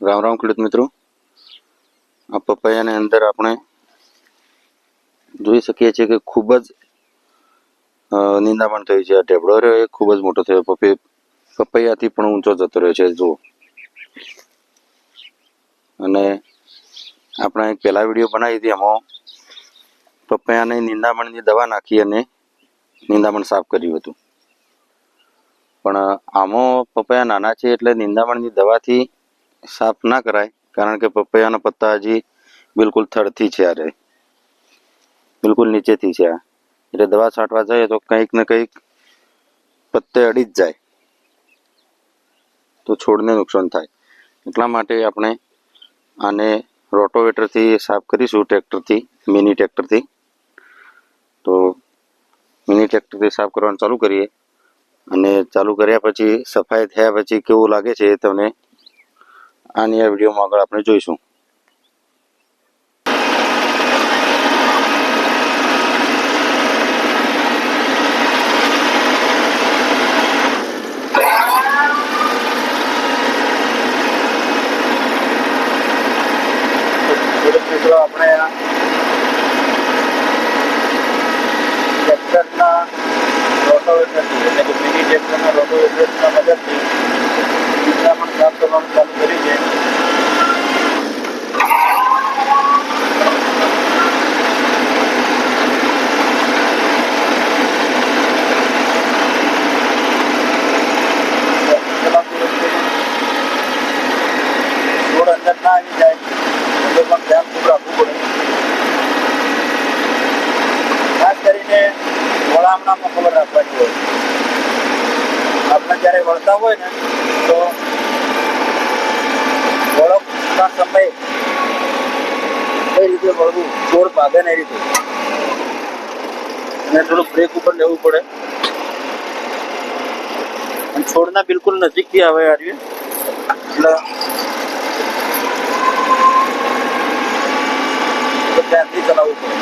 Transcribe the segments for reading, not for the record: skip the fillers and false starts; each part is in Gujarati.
રામ રામ ખેડૂત મિત્રો, આ પપૈયાની અંદર આપણે જોઈ શકીએ છીએ કે ખૂબ જ નિંદામણ થયું છે. આ ટેબડો રહ્યો એ ખૂબ જ મોટો થયો, પપૈયાથી પણ ઊંચો જતો રહ્યો છે જુઓ. અને આપણે એક પહેલા વિડીયો બનાવી હતી, એમાં પપૈયાને નિંદામણની દવા નાખી અને નિંદામણ સાફ કર્યું હતું. પણ આમાં પપૈયા નાના છે એટલે નિંદામણની દવાથી સાફ ના કરાય, કારણ કે પપૈયાના પત્તા હજી બિલકુલ થડથી છે, આ બિલકુલ નીચેથી છે. એટલે દવા છાંટવા જાય તો કંઈક ને કંઈક પત્તે અડી જ જાય તો છોડને નુકસાન થાય. એટલા માટે આપણે આને રોટોવેટરથી સાફ કરીશું, ટ્રેક્ટરથી, મિની ટ્રેક્ટરથી. તો મિની ટ્રેક્ટરથી સાફ કરવાનું ચાલુ કરીએ, અને ચાલુ કર્યા પછી સફાઈ થયા પછી કેવું લાગે છે એ તમને આની આ વિડીયોમાં આગળ આપણે જોઈશું. મિત્રો, આપણે આ ટ્રેક્ટરના રોટોવેટરથી એટલે કે મિની ટ્રેક્ટરના રોટોવેટરના મદદથી નિંદામણ સાફ કરવાનું ચાલુ કર્યું છે. છોડ અંદર ના આવી જાય એટલે પણ ધ્યાન ખૂબ રાખવું પડે. ખાસ કરીને વળામણામાં ખબર રાખવાની હોય. આપણે જ્યારે વળતા હોય ને તો વળતા સમયે કઈ રીતે વળવું, છોડ ભાગે ને એ રીતે, અને થોડું બ્રેક ઉપર લેવું પડે. અને છોડના બિલકુલ નજીકથી આવે એટલે ધ્યાનથી ચલાવવું પડે.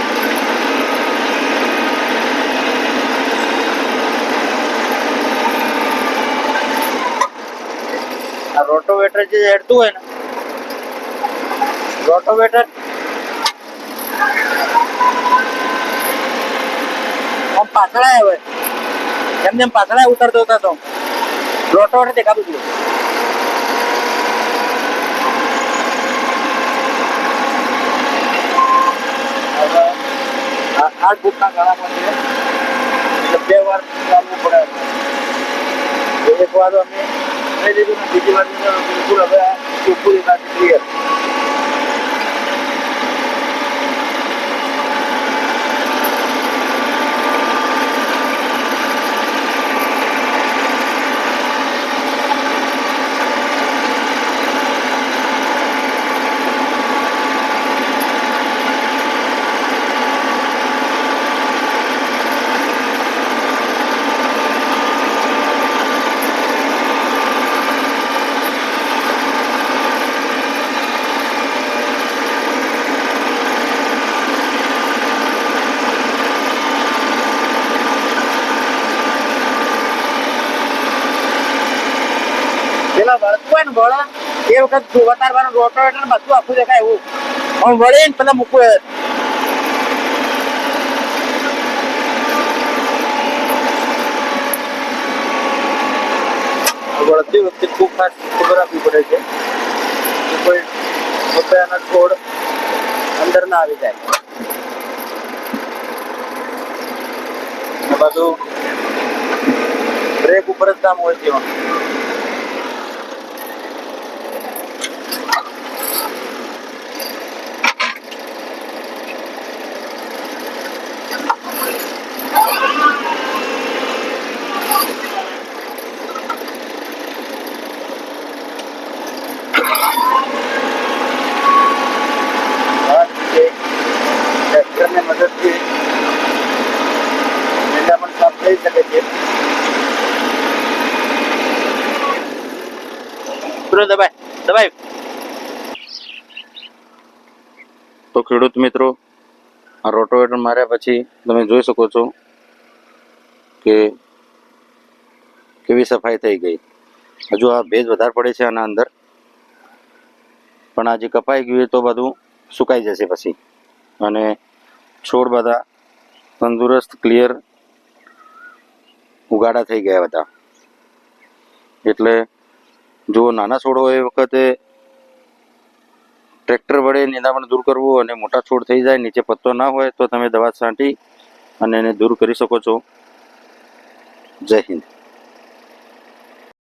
આ રોટોવેટર જે હેડતું હોય ને, રોટોવેટર આમ પાછળ આવે, એમને એમ પાછળ ઉતરતો હતા તો રોટોવેટર દેખાતું હતું. હવે 8 ફૂટના ગાળામાં છે એટલે 2 વાર ચાલવું પડે. એક વાર અમે લઈ લીધું ને બીજી વાર બિલકુલ હવે ચોખ્ખું દેખાશે, ક્લિયર. પેલા વળતું હોય ને વળ એ વખત વતારવાનું રોટોવેટર બધું આખું દેખાય એવું. હું વળી ને પેલા મૂકવું વળતી વખતે ખૂબ ખાસ ખબર રાખવી પડે છે કે કોઈ પપૈયાના છોડ અંદર ના આવી જાય. બધું બ્રેક ઉપર જ કામ હોય છે. ટ્રેક્ટરની મદદથી નિંદામણ સાફ થઈ શકે છે. દબાય. તો ખેડૂત મિત્રો, આ રોટોવેટર માર્યા પછી તમે જોઈ શકો છો કે કેવી સફાઈ થઈ ગઈ. હજુ આ ભેજ વધારે પડે છે આના અંદર, પણ આ જે કપાઈ ગયું એ તો બધું સુકાઈ જશે પછી, અને છોડ બધા તંદુરસ્ત ક્લિયર ઉગાડા થઈ ગયા બધા. એટલે જો નાના છોડ હોય એ વખતે ટ્રેક્ટર વડે નિંદામણ દૂર કરવું, અને મોટા છોડ થઈ જાય નીચે પત્તો ના હોય તો તમે દવા છાંટી અને એને દૂર કરી શકો છો. જય હિન્દ.